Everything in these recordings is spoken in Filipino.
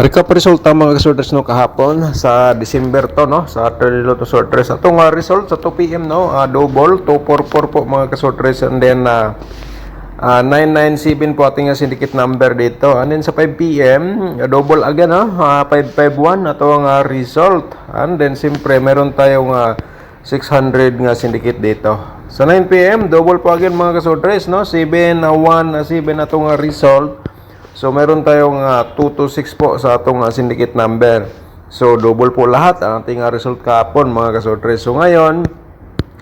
Recap resulta mga kasorters no kahapon sa December to no sa Trilo to sorters. Atong result sa 2 PM no double 244 po mga kasorters, and then 997 po ating syndicate number dito, and then sa 5 PM double again 551 ato ang result, and then siyempre meron tayong 600 nga syndicate dito. Sa 9 PM double po again mga kasorters no 717 atong result. So meron tayong 226 po sa atong syndicate number. So double po lahat ang ating result kahapon mga kasortres. So ngayon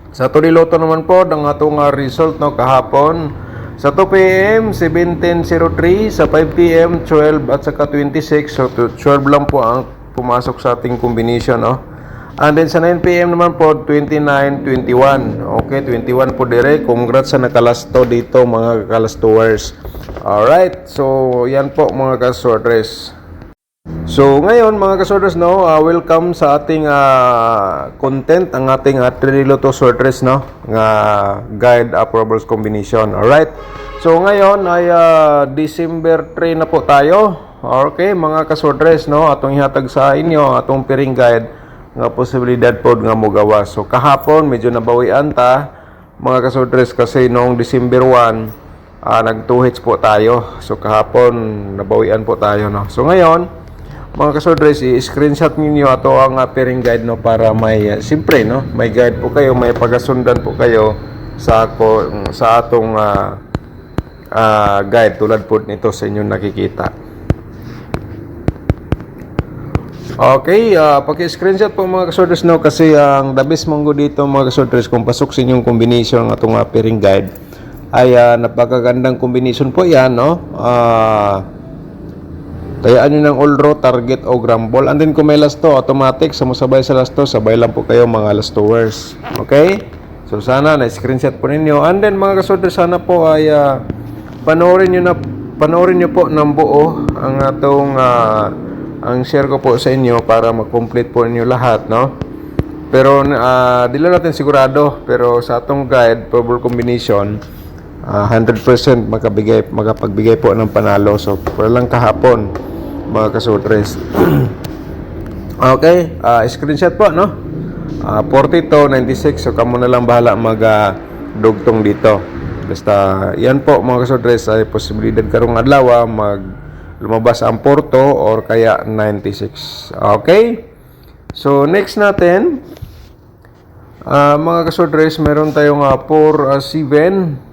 sa Todiloto naman po ang atong result no kahapon sa 2 PM 1703, sa 5 PM 12 at saka 26. So 12 lang po ang pumasok sa ating combination no. And then sa 9 PM naman po 29, 21. Okay, 21 po dire. Congrats sa nakalasto dito mga kalastowers. Alright, so yan po mga kasortres. So ngayon mga kasortres no, welcome sa ating content, ang ating Trililoto sortres no, nga guide approvals combination. Alright, so ngayon ay December 3 na po tayo. Okay mga kasortres no, atong ihatag sa inyo atong piring guide nga posibilidad po nga mogawas. So kahapon medyo nabawian ta mga kasortres kasi noong December 1 nag 2 hits po tayo. So kahapon nabawian po tayo no. So ngayon mga kasortres, i-screenshot niyo ato ang pairing guide no para may siyempre no, may guide po kayo, may pagasundan po kayo sa atong guide tulad po nito sa inyong nakikita. Okay, paki-screenshot po mga kasortres no kasi ang the best monggo dito mga kasortres kung pasok sa inyong combination ng atong pairing guide ay napakagandang combination po yan no. Tayaan nyo ng all row, target o grumble, and then kung may lasto automatic sa musabay sa lasto, sabay lang po kayo mga lastowers. Okay, so sana na screenshot po ninyo, and then mga kasortres sana po ay panoorin nyo po ng buo ang atong ang share ko po sa inyo para mag-complete po ninyo lahat no. Pero di lang natin sigurado, pero sa atong guide probable combination 100% makapagbigay po ng panalo. So para lang kahapon mga kasortres. Okay, screenshot po no. 40 to 96, so kamo na lang bahala dugtong dito. Basta yan po mga kasortres ay posibilidad karong adlaw lumabas ang Porto or kaya 96. Okay? So next natin mga kasortres, meron tayong 4-7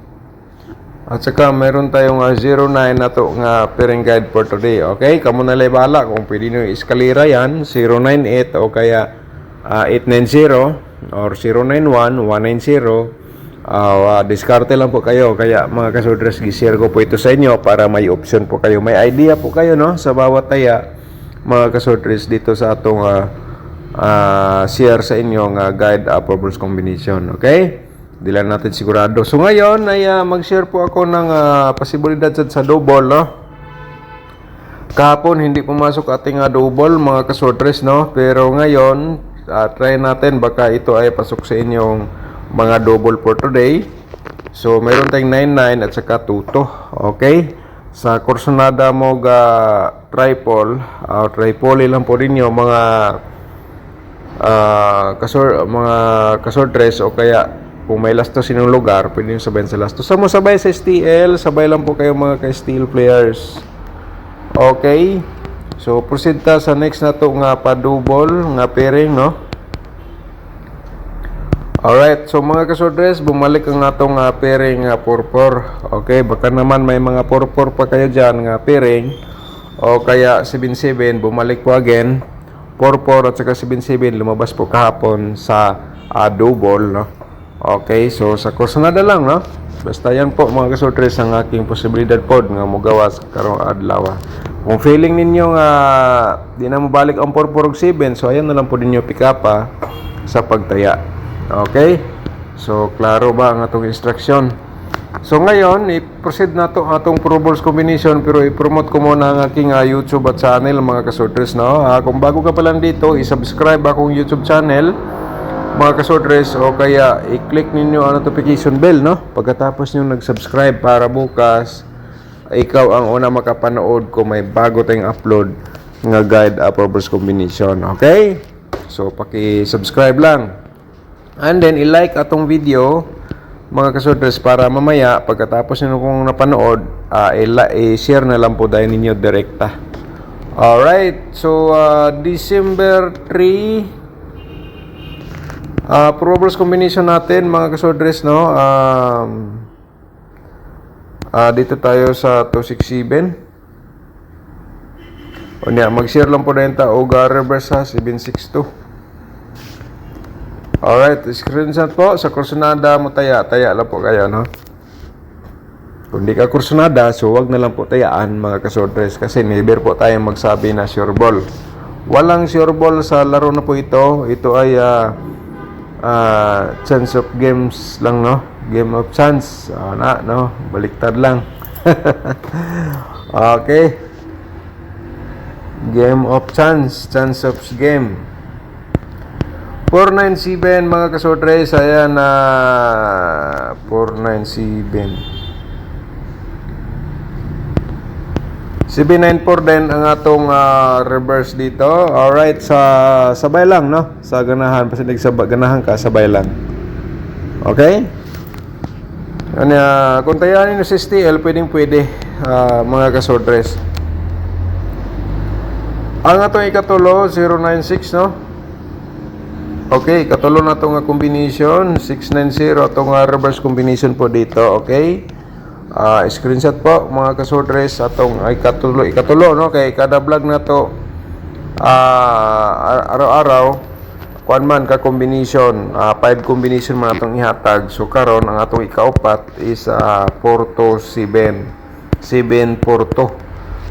at saka meron tayong 09 na to nga pairing guide for today. Okay? Kamo na bala kung pwede nyo iskalira yan 098 o kaya 890 or 091 190. Diskarte lang po kayo. Kaya mga kasortres, gi-share ko po ito sa inyo para may option po kayo, may idea po kayo no sa bawat taya mga kasortres dito sa atong share sa inyo nga guide approvals combination. Okay, di lang natin sigurado. So ngayon ay mag-share po ako ng posibilidad sa double no. Kahapon hindi pumasok ating double mga kasortres no, pero ngayon try natin baka ito ay pasok sa inyong mga double for today. So meron tayong 99 at saka 22. Okay, sa Corsonada mo triple lang po ninyo mga kasortres, o kaya kung may lasto sinong lugar pwede nyo sabayin sa lasto. Sa mo sabay sa STL, sabay lang po kayo mga ka-STL players. Okay, so proceed ta sa next na to nga pa double nga pairing no. Alright, so mga kasortres, bumalik ang atong pairing 4-4. Okay, baka naman may mga 4-4 pa kayo dyan nga pairing o kaya 7-7, bumalik po again 4-4 at saka 7-7, lumabas po kahapon sa double no. Okay, so sa Corsonada lang no. Basta yan po mga kasortres ang aking posibilidad po nga mogawas karong adlaw. Kung feeling ninyo nga di na mo balik ang 4-4 7, so ayan na lang po ninyo pick up sa pagtaya. Okay, so klaro ba ang atong instruction? So ngayon i-proceed na to atong probables combination, pero i-promote ko muna ang aking YouTube at channel mga kasortres no. Kung bago ka pa lang dito, i-subscribe akong YouTube channel mga kasortres, o kaya i-click ninyo ang notification bell no pagkatapos nyo nag-subscribe para bukas ikaw ang una makapanood ko may bago tayong upload nga guide approvers combination. Okay? So paki-subscribe lang. And then i-like atong video mga kasodres para mamaya pagkatapos niyo kung napanood, i-share na lang po dahil ninyo direkta. Alright, so December 3 approvers combination natin mga kasodres, no? Dito tayo sa 267. O niya, mag-share lang po na yung taog reverse ha, 762. Alright, screenshot po sa kursunada mo taya lang po kayo, no? Kung di ka kursunada, so wag na lang po tayaan mga kasodres kasi never po tayo magsabi na sure ball. Walang sure ball sa laro na po ito. Ito ay chance of games lang, no? Game of chance. No? Baliktad lang. Okay. Game of chance. Chance of game. 497 mga kasodres. Ayan na 497. 794 din ang atong reverse dito. Alright, sabay lang, no? Sa ganahan, pasinig sa ganahan ka, sabay lang. Okay? Ano, kung tayanin nyo sa STL, pwede, mga kasodres. Ang atong ikatulo, 096, no? Okay, ikatulo na itong combination, 690, itong reverse combination po dito, okay? Screenshot po mga kasodres atong ikatulo, no? Kay kada vlog na to araw-araw kuan man ka combination, 5 combination man atong ihatag. So karon ang atong ikaupat is 4 to 7 to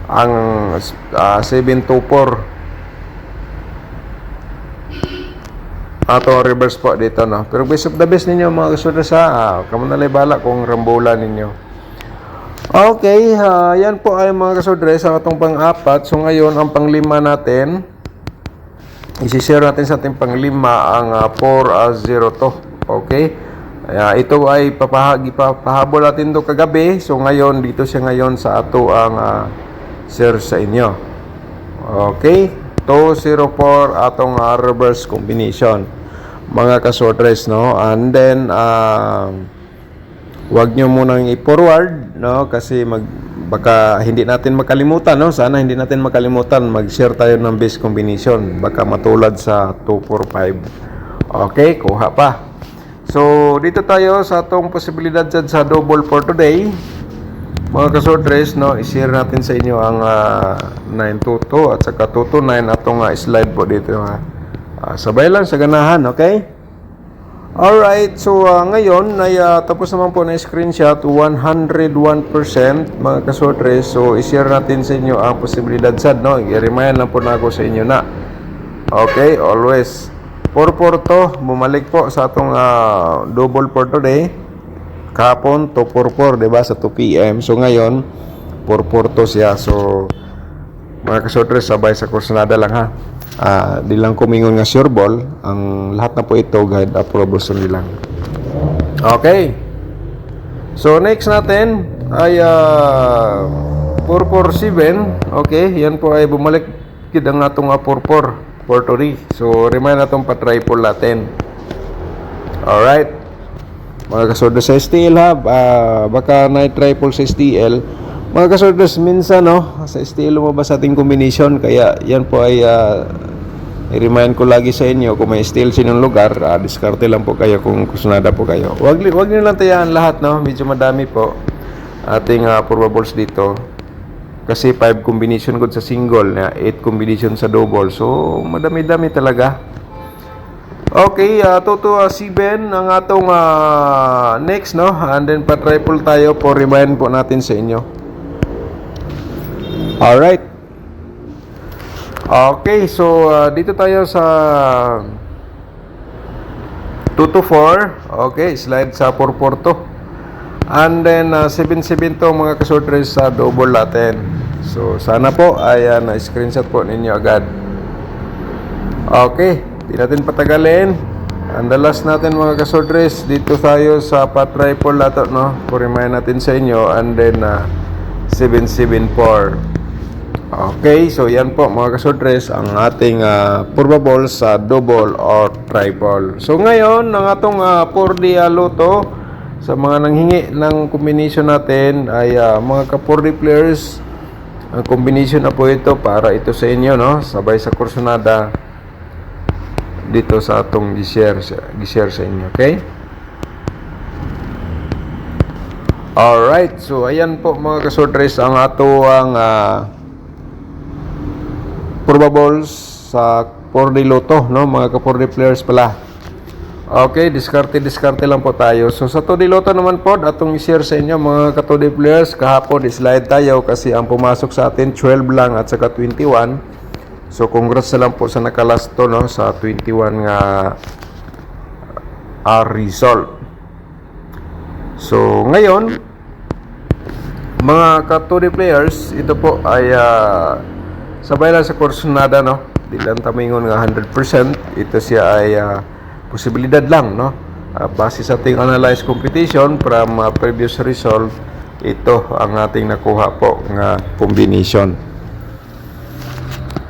ang 724 ato reverse po dito, no? Pero best of the best ninyo mga kasodres ha. Kamo na lay bala kung rambola ninyo. Okay, yan po ay mga kasodres ang atong pang-apat. So ngayon ang pang-lima natin, isi-share natin sa ating pang-lima ang 402. Okay? Ito ay pahabol natin do kagabi. So ngayon dito siya ngayon sa ato ang share sa inyo. Okay? 204 atong reverse combination mga kasodres, no? And then wag nyo munang i-forward, no? Kasi baka hindi natin makalimutan, no? Sana hindi natin makalimutan mag-share tayo ng base combination, baka matulad sa 245. Okay, kuha pa. So dito tayo sa atong posibilidad dyan sa double for today mga kasodres, no? I-share natin sa inyo ang 922 at saka 229 atong slide po dito, ha? Sabay lang sa ganahan, okay? Alright, so ngayon ay tapos naman po na screenshot 101% mga kasodres. So i-share natin sa inyo ang posibilidad sad, no? I-remind lang po na ako sa inyo na okay, always 4-4 to, bumalik po sa atong double for today. Kahapon 2-4-4, diba, sa 2 PM. So ngayon 4-4 to siya. So mga kasodres, sabay sa kursunada lang, ha? Di lang kumingon nga sure ball. Ang lahat na po ito guide approvals lang. Okay. So next natin ay 447. Okay, yan po ay bumalik kid ang atong 44 43. So remind natong pa-triple natin. Alright. Mga kasodres sa STL, ha, baka na-triple sa STL. Mga kasodres, minsan, no, sa STL lumabas ating combination, kaya yan po ay i-remind ko lagi sa inyo kung may STL sa inyong lugar, diskarte lang po kayo kung kusunada po kayo. Wag niyo lang tayaan lahat, no, medyo madami po ating probables dito. Kasi 5 combination good sa single, 8 combination sa double, so madami-dami talaga. Okay, 227 ang atong next, no, and then pa-triple tayo po, remind po natin sa inyo. Alright. Okay, so dito tayo sa 224. Okay, slide sa 442. And then 772 mga kasodres sa double natin. So sana po ay na-screenshot po ninyo agad. Okay, di natin patagalin. Ang last natin mga kasodres, dito tayo sa pa-triple nato, no? For remind natin sa inyo, and then 774. Okay, so yan po mga kasodres ang ating purba sa double or triple. So ngayon, ang atong 4D loto sa mga nanghingi ng combination natin ay mga ka-4D players. Ang combination na po ito para ito sa inyo, no? Sabay sa kursonada dito sa atong i-share sa inyo, okay? Alright, so ayan po mga kasodres ang ato ang probables sa 4D Lotto, no? Mga ka-4D players pala. Okay, diskarte lang po tayo. So sa 2D Lotto naman po, atong i-share sa inyo mga ka-2D players. Kahapon slide tayo kasi ang pumasok sa atin 12 lang at saka 21. So congrats na lang po sa nakalasto, no, sa 21 nga result. So ngayon, mga ka-2D players, ito po ay sabay lang sa kursonada, no? Di lang tamingon nga 100%. Ito siya ay posibilidad lang, no? Base sa ating analyze competition from previous result, ito ang ating nakuha po nga combination.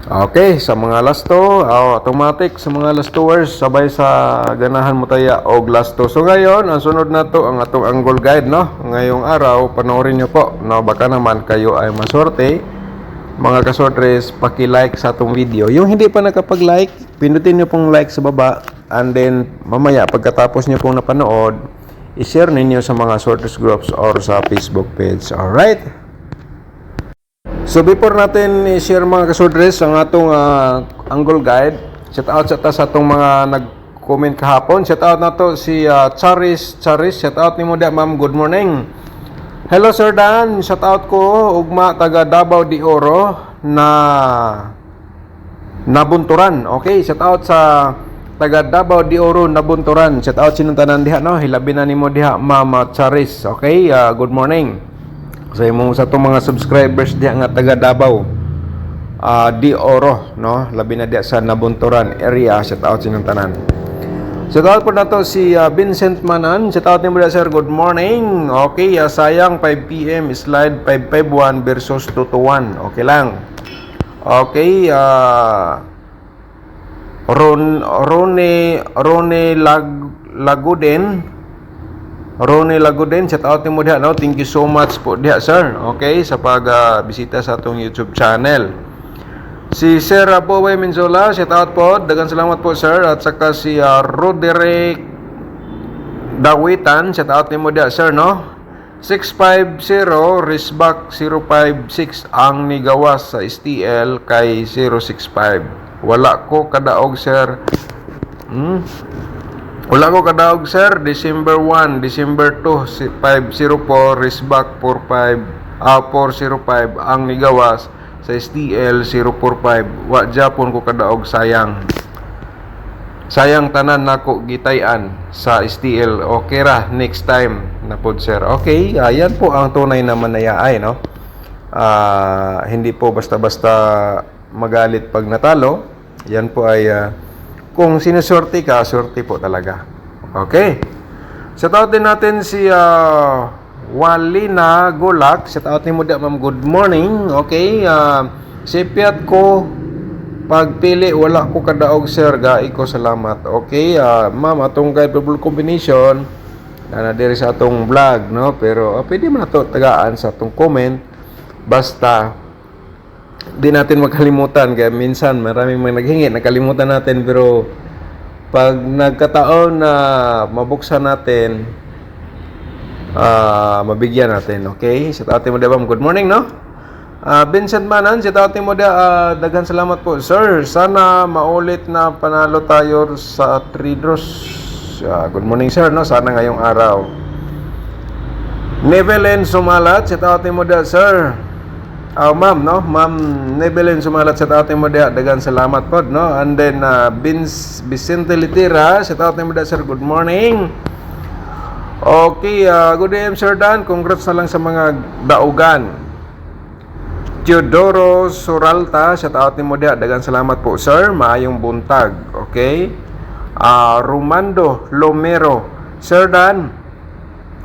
Okay, sa mga lasto, automatic sa mga lastowers, sabay sa ganahan mo tayo og lasto. So ngayon, ang sunod na to ang atong angle guide, no? Ngayong araw, panoorin nyo po, no? Baka naman kayo ay maswerte. Mga kasodres, paki-like sa atong video. Yung hindi pa nakapag-like, pindutin nyo pong like sa baba. And then, mamaya, pagkatapos nyo pong napanood, i-share ninyo sa mga sorters groups or sa Facebook page. Alright? So, before natin i-share mga kasodres ang atong angle guide, shout out sa atong mga nag-comment kahapon. Shout out na to si Charis. Shout out ni mo dia, ma'am. Good morning. Hello Sir Dan, shout out ko ugma taga Davao de Oro na Nabunturan. Okay, shout out sa taga Davao de Oro Nabunturan. Shout out sinong tanan diha, no? Hilabi na nimo diha, Mama Charis. Okay, good morning. Sa imong sa tong mga subscribers diha nga taga Davao de Oro, no? Labi na diha sa Nabunturan area. Shout out sinong tanan. Shout out po na to si Vincent Manan. Shout out niyo sir, good morning. Okay, sayang 5 PM slide 551 versus 221. Okay lang. Okay, Rone Laguden, shout out niyo diha, no? Thank you so much po diha sir. Okay, sa pag bisita sa atong YouTube channel. Si Sir Boy Menzola, shout out po. Daghang salamat po sir. At saka si Roderick Dawitan, shout out nimo dia sir, no? 650 Risback 056 ang nigawas sa STL kay 065. Wala ko kadaog sir. Wala ko kadaog sir. December 1, December 2, 504 Risback 405 ang nigawas sa STL 045. Wa Japon ko kadaog, sayang tanan nako gitayan sa STL. Okay ra, next time na pod sir. Okay, yan po ang tunay na manayaay, no? Hindi po basta-basta magalit pag natalo. Yan po ay kung sinusorte ka, sorte po talaga. Okay, shout out din natin si Walina Golak. Shout out ni mo da, ma'am. Good morning. Okay, sipiat ko pagpili, wala ko kadaog sir, gai ko salamat. Okay, ma'am, atong guide double combination na diri sa atong vlog, no? Pero pwede man nato tagaan sa atong comment, basta di natin makalimutan. Kaya minsan maraming mga naghingi, nakalimutan natin, pero pag nagkataon na mabuksan natin, mabigyan natin. Okay, shout out mo dia, ma'am. Good morning, no? Vincent Manan, shout out mo dia, daghan salamat po sir. Sana maulit na panalo tayo sa 3 draws. Good morning sir, no? Sana ngayong araw. Nevelyn Sumalat, shout out mo dia sir. Ma'am, no? Ma'am Nevelyn Sumalat, shout out mo dia, daghan salamat po, no? And then Vicente Litira, shout out mo dia sir. Good morning. Okay, good day, Sir Dan. Congrats na lang sa mga daugan. Teodoro Suralta, shout out ni mo dia. Daghang salamat po, sir. Maayong buntag. Okay. Romando Lomero, Sir Dan,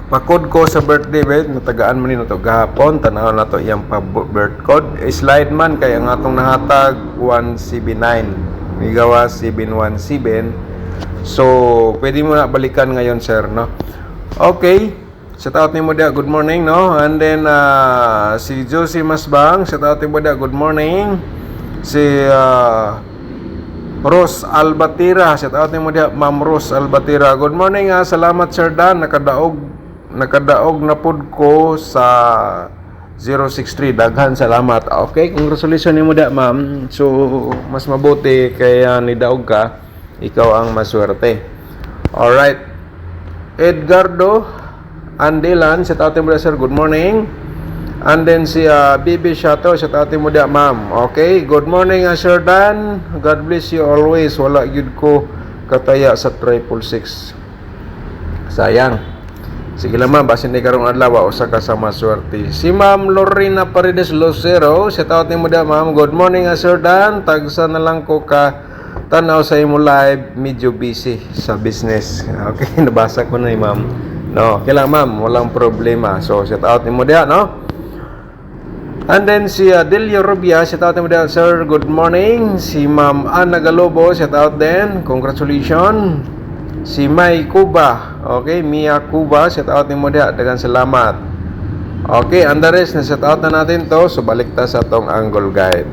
pa-code ko sa birthday bet natagaan man nito gahapon tanaw na to iyang pa-birth code slide man kay ang atong nahatag 179 migawa 717 so pwede mo na balikan ngayon sir no. Okay, shout out nimo dia good morning no, and then si Josie Masbang shout out nimo dia good morning, si Rose Albatira shout out nimo dia Ma'am Rose Albatira good morning salamat Sir Dan nakadaog na pud ko sa 063 daghan salamat. Okay, congratulations nimo da ma'am, so mas mabuti kaya ni daog ka ikaw ang maswerte. Alright, Edgardo Andelan shout out mo da sir good morning, and then si Bibi Shato shout out mo da ma'am. Okay, good morning Sir Dan, God bless you always, wala gyud ko kataya sa 666 sayang. Sige lang ma'am, basin di karong adlaw usa ka sa maswerte. Si Ma'am Lorena Paredes Lucero, shout out nimo da ma'am. Good morning Sir Dan, tagsa na lang ko ka tanaw sa imo live, medyo busy sa business. Okay, nabasa ko na ni ma'am. No, kailan ma'am, walang problema. So shout out nimo da no. And then si Delio Rubia, shout out nimo da sir, good morning. Si Ma'am Ana Galobo, shout out din. Congratulations. Si May Cuba, okay, Mia Cuba, shout out ni mo dia, daghang salamat. Okay, and the rest na shout out na natin to, so balik ta sa atong angle guide.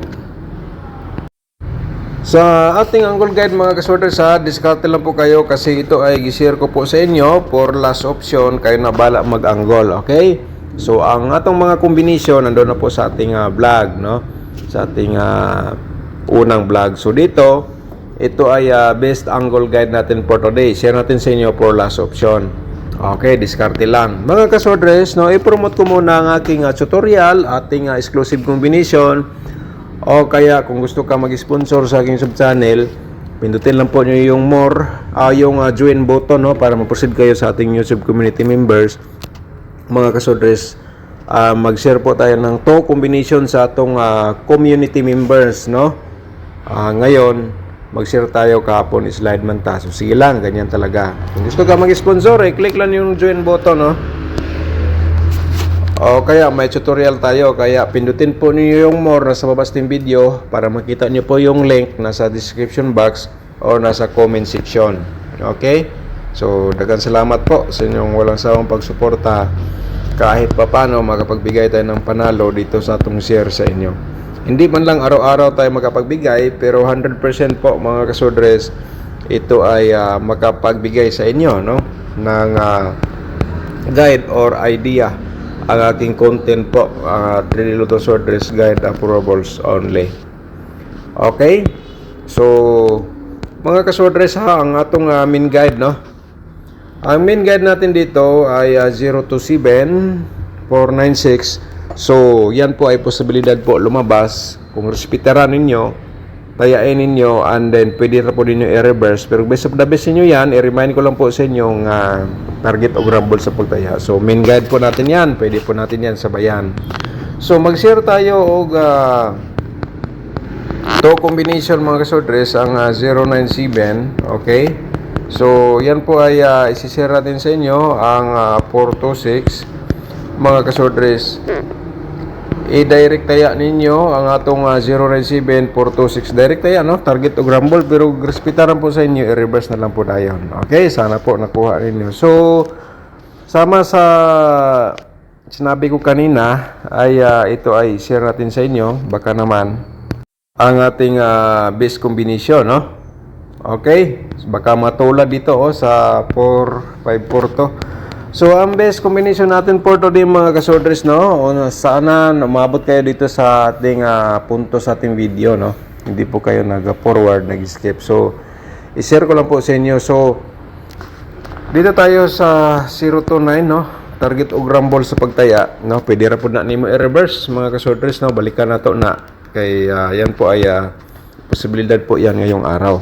Sa ating angle guide mga kasorter, sa discard lang po kayo kasi ito ay gi-share ko po sa inyo for last option, kayo na bala mag-angle, okay? So ang atong mga combination nandoon na po sa ating vlog, no? Sa ating unang vlog. So dito ito ay best angle guide natin for today. Share natin sa inyo for last option. Okay, diskarte lang. Mga kasodres, no, i-promote ko muna ang aking tutorial, ating exclusive combination. O kaya kung gusto ka mag-sponsor sa aking sub-channel, pindutin lang po nyo yung more, yung join button, no, para mag-proceed kayo sa ating YouTube community members. Mga kasodres, mag-share po tayo ng to combination sa atong community members, no. Ngayon mag-share tayo kahapon, slide man ta. So sige lang, ganyan talaga. Kung gusto ka mag-sponsor, click lang yung join button, no? O kaya may tutorial tayo, kaya pindutin po niyo yung more nasa babas ng video para makita niyo po yung link nasa description box o nasa comment section. Okay? So daghang salamat po sa inyong walang sawang pagsuporta. Kahit papano makapagbigay tayo ng panalo dito sa atong share sa inyo. Hindi man lang araw-araw tayo makapagbigay, pero 100% po mga kasodres, ito ay makapagbigay sa inyo, no, ng guide or idea. Ang aking content po, 3D Luto Swordress Guide approvables only. Okay? So, mga kasodres ang atong main guide, no? Ang main guide natin dito ay 027 496. So, yan po ay posibilidad po lumabas. Kung respetaran ninyo, tayain ninyo, and then pwede na po ninyo i-reverse. Pero best of the best ninyo yan, i-remind ko lang po sa inyong target o grumble sa pagtaya. So, main guide po natin yan. Pwede po natin yan sabayan. So, mag-share tayo og to combination mga kasodres, ang 097. Okay? So, yan po ay isi-share natin sa inyo ang 426 mga kasodres. I-direct taya ninyo ang atong 097 426 direct taya, no, target o grumble, pero respetaran po sa inyo, i-reverse na lang po dayon. Okay, sana po nakuha ninyo. So sama sa sinabi ko kanina ay ito ay share natin sa inyo, baka naman ang ating base combination, no. Okay, baka matulad dito sa 454 to. So, ang best combination natin for today mga kasorders, no? Sana umabot kayo dito sa ating punto sa ating video, no? Hindi po kayo nag-forward, nag-skip. So, i-share ko lang po sa inyo. So, dito tayo sa 029, no? Target o grumble sa pagtaya, no? Pwede ra po na nimo i-reverse mga kasorders, no? Balikan na to na. Kay yan po ay posibilidad po yan ngayong araw.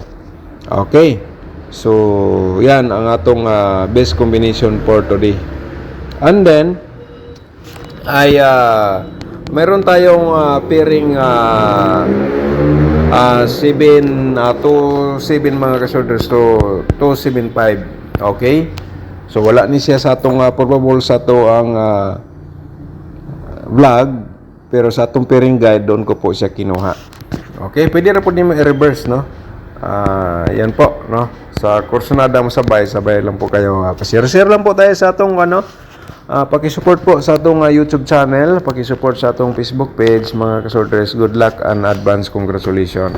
Okay. So, yan ang atong best combination for today. And then, ay meron tayong pairing 7 mga kasorders to 275. Okay? So wala ni siya sa atong probable sa to ang vlog, pero sa atong pairing guide doon ko po siya kinuha. Okay, pwede ra po nimo i-reverse, no? Yan po, no? Sa Kursunada mo sabay lang po kayo. Pa-share lang po tayo sa atong paki-support po sa atong YouTube channel, paki-support sa atong Facebook page, mga kasorters. Good luck and advance congratulations.